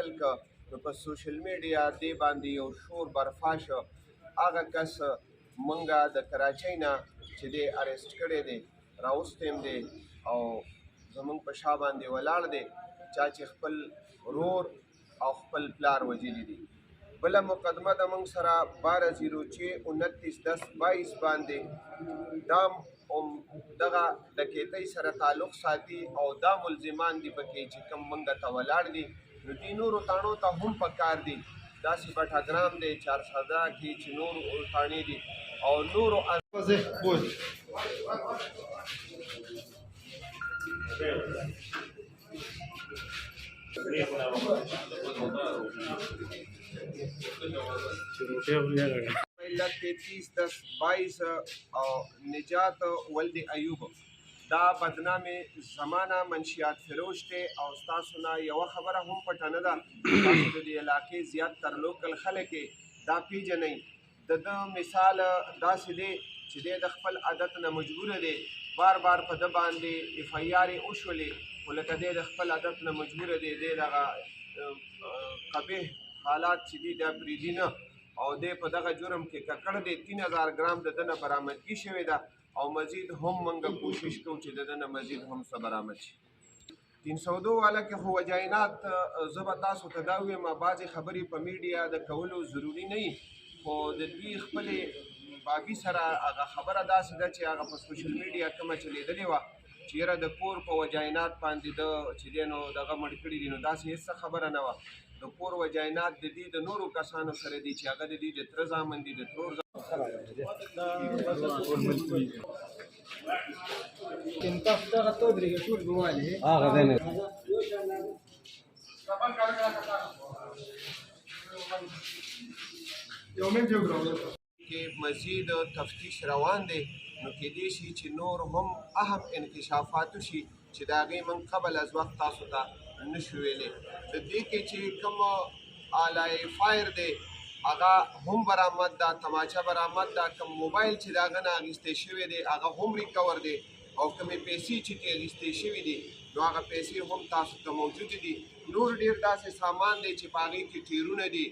وایرل کړ نو په سوشل میډیا دې باندې یو شور برپا شو. هغه کس مونږه د کراچۍ نه چې دی اریسټ کړی دی راوستی دی او زمونږ په شا باندې ولاړ دی چا چې خپل ورور او خپل پلار وژلي دي. بله مقدمه د موږ سره 12/06/29/10/22 باندې دا دغه ډکیتۍ سره تعلق ساتي او دا ملزمان دي پکې چې کوم موږ ته ولاړ دي. نو دې نورو تاڼو ته هم پکار دي داسې بټاګرام دی چارسده کې چې نورو تاڼې دي او نورو علت 33/10/22 او نجات ولد ایوب دا بدنامې زمانه منشیات فروش دی او ستاسو نه یوه خبره هم پټه نه ده تاسو د دې علاقې زیاتتر لوکل خلک دا پیژنئ. د ده مثال داسې دی چې دی د خپل عادت نه مجبوره دی بار بار په ده باندې اف آی آر یې وشولې خو لکه دی د خپل عادت نه مجبوره دی دی دغه قبیح حالات چې دي دا پرېږدي نه او دی په دغه جرم کې ککړ دی. 3000 ګرام د ده نه برآمدګي شوې ده او مزید هم موږ کوشش کوو چې د ده نه مزید هم څه برآمد شي. 302 والا کې خو وجاینات زه به تاسو ته دا ووایم بعضې خبرې په میډیا د کولو ضروري نه وي خو د دوی خپلې بابي سره هغه خبره داسې ده چې هغه په سوشل میډیا کومه چلېدلې وه چې یاره د کور په وجاینات باندې د چې دی نو دغه مړ کړي دي نو داسې هېڅ خبره نه وه. د کور وجاینات د دې د نورو کسانو سره دي چې هغه د دې د تره زامن دي د ترور کې مزید تفتیش روان دی نو کېدای شي چې نور هم اهم انکشافات وشي چې د هغې موږ قبل از وخت تاسو ته نشو ویلی. د دې کې چې کوم آلای فایر دی هغه هم برآمد ده تماچه برآمد ده کوم موبایل چې د هغه نه اخیستی شوی دی هغه هم ریکور دی او کومې پیسې چې ترې اخیستې شوي دي نو هغه پیسې هم تاسو ته موجودې دي. نور ډېر داسې سامان دی چې په هغې کې ټیرونه دي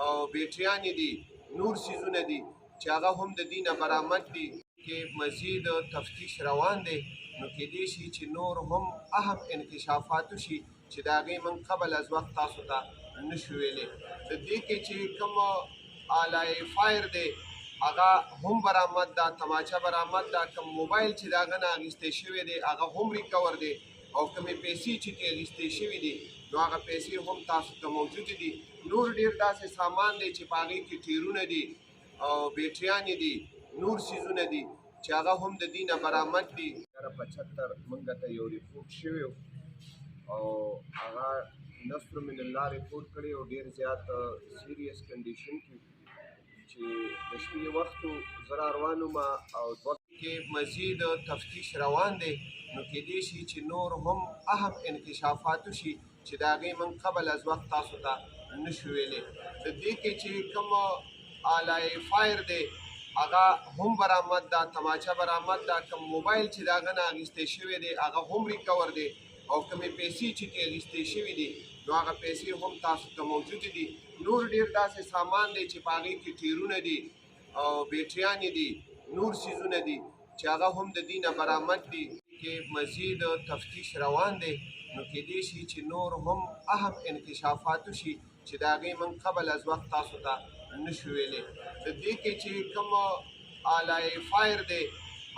او بیټریانې دي نور څیزونه دي چې هغه هم د دې نه برآمد دي. کې مزید تفتیش روان دی نو کېدای شي چې نور هم اهم انکشافات وشي چې د هغې موږ قبل از وخت تاسو ته نشو ویلی. د دې کې چې کوم آلای فایر دی هغه هم برآمد ده تماچه برآمد ده کوم موبایل چې د هغه نه اخیستی شوی دی هغه هم ریکور دی او کومې پیسې چې ترې اخیستې شوي دي نو هغه پیسې هم تاسو ته موجودې دي. نور ډېر داسې سامان دی چې په هغې کې ټیرونه دي او بیټریانې دي نور څیزونه دي چې هغه هم د دې نه برآمد دي. 75 موږ ته یو ریپورټ شوی او هغه نصر من الله ریپورټ کړی او ډېر زیات سیریس کنډیشن کې چې د شپې وخت زه را روان وم او کې مزید تفتیش روان دی نو کېدای شي چې نور هم اهم انکشافات وشي چې د هغې موږ قبل از وخت تاسو ته نشو ویلی. د دې کې چې کوم آلای فایر دی هغه هم برآمد ده تماچه برآمد ده کوم موبایل چې د هغه نه اخیستی شوی دی هغه هم ریکور دی او کومې پیسې چې ترې اخیستې شوي دي نو هغه پیسې هم تاسو ته موجودې دي. نور ډېر داسې سامان دی چې په هغې کې ټیرونه دي او بیټریانې دي نور څیزونه دي چې هغه هم د دې نه برآمد دي. کې مزید تفتیش روان دی نو کېدای شي چې نور هم اهم انکشافات وشي چې د هغې موږ قبل از وخت تاسو ته نشو ویلی. د دې کې چې کوم آلای فایر دی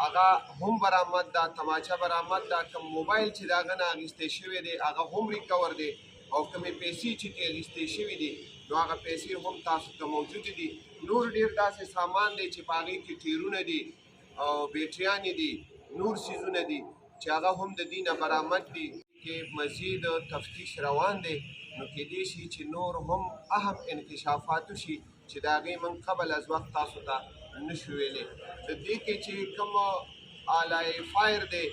هغه هم برآمد ده تماچه برآمد ده کوم موبایل چې د هغه نه اخیستی شوی دی هغه هم ریکور دی او کومې پیسې چې ترې اخیستې شوي دي نو هغه پیسې هم تاسو ته موجودې دي. نور ډېر داسې سامان دی چې په هغې کې ټیرونه دي او بیټریانې دي نور څیزونه دي چې هغه هم د دې نه برآمد دي. کې مزید تفتیش روان دی نو کېدای شي چې نور هم اهم انکشافات وشي چې د هغې موږ قبل از وخت تاسو ته نشو ویلی. د دې کې چې کوم آلای فایر دی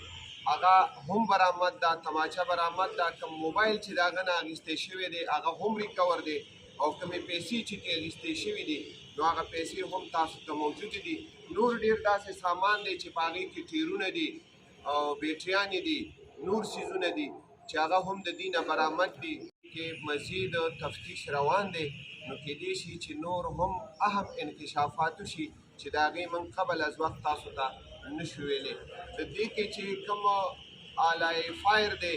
هغه هم برآمد ده تماچه برآمد ده کوم موبایل چې د هغه نه اخیستی شوی دی هغه هم ریکور دی او کومې پیسې چې ترې اخیستې شوي دي نو هغه پیسې هم تاسو ته موجودې دي. نور ډېر داسې سامان دی چې په هغې کې ټیرونه دي او بیټریانې دي نور څیزونه دي چې هغه هم د دې نه برآمد دي. کې مزید تفتیش روان دی نو کېدای شي چې نور هم اهم انکشافات وشي چې د هغې موږ قبل از وخت تاسو ته نشو ویلی. د دې کې چې کوم آله فایر دی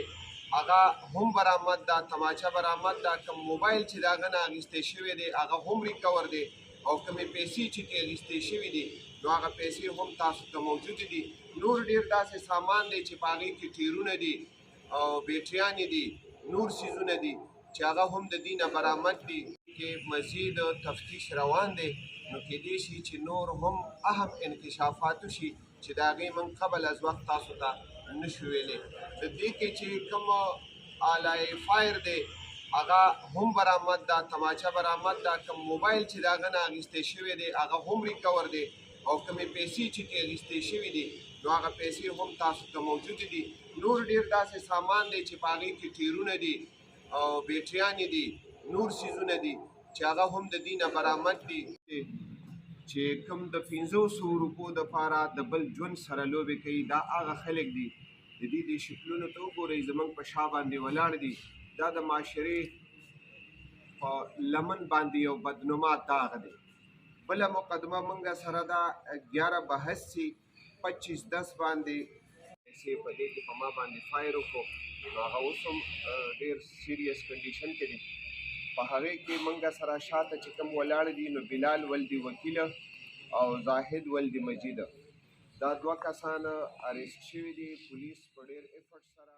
هغه هم برآمد ده، تماچه برآمد ده، کوم موبایل چې د هغه نه اخیستی شوی دی هغه هم ریکور دی، او کومې پیسې چې ترې اخیستې شوي دي نو هغه پیسې هم تاسو ته موجودې دي. نور ډېر داسې سامان دی چې په هغې کې ټیرونه دي او بیټریانې دي، نور څیزونه دي چې هغه هم د دې نه برآمد دي. کې مزید تفتیش روان دی نو کېدای شي چې نور هم اهم انکشافات وشي چې د هغې موږ قبل از وخت تاسو ته نشو ویلی. د دې کې چې کوم آله فایر دی هغه هم برآمد ده، تماچه برآمد ده، کوم موبایل چې د هغه نه اخیستی شوی دی هغه هم ریکور دی، او کومې پیسې چې ترې اخیستې شوي دي نو هغه پیسې هم تاسو ته موجودې دي. نور ډېر داسې سامان دی چې په هغې کې ټیرونه دي او بیټریانې دي، نور څیزونه دي چې هغه هم د دې نه برآمد دي. چې کوم د 500 روپو دپاره د بل ژوند سره لوبې کوي دا هغه خلک دي. د دې شکلونو ته وګورئ، زموږ په شا باندې ولاړ دي. دا د معاشرې په لمن باندې یو بدنما داغ دی. بله مقدمه موږ سره ده 11 بحث چې 25-10 باندې چې په دې کې په ما باندې فایر وکړو نو هغه اوس هم ډېر سیریس کنډیشن کې دي. په هغې کې موږ سره شاته چې کوم ولاړ دي نو بلال ولدي وکیله او زاهد ولدي مجیده، دا دوه کسان اریسټ شوي دي. پولیس په ډېر افرټ سره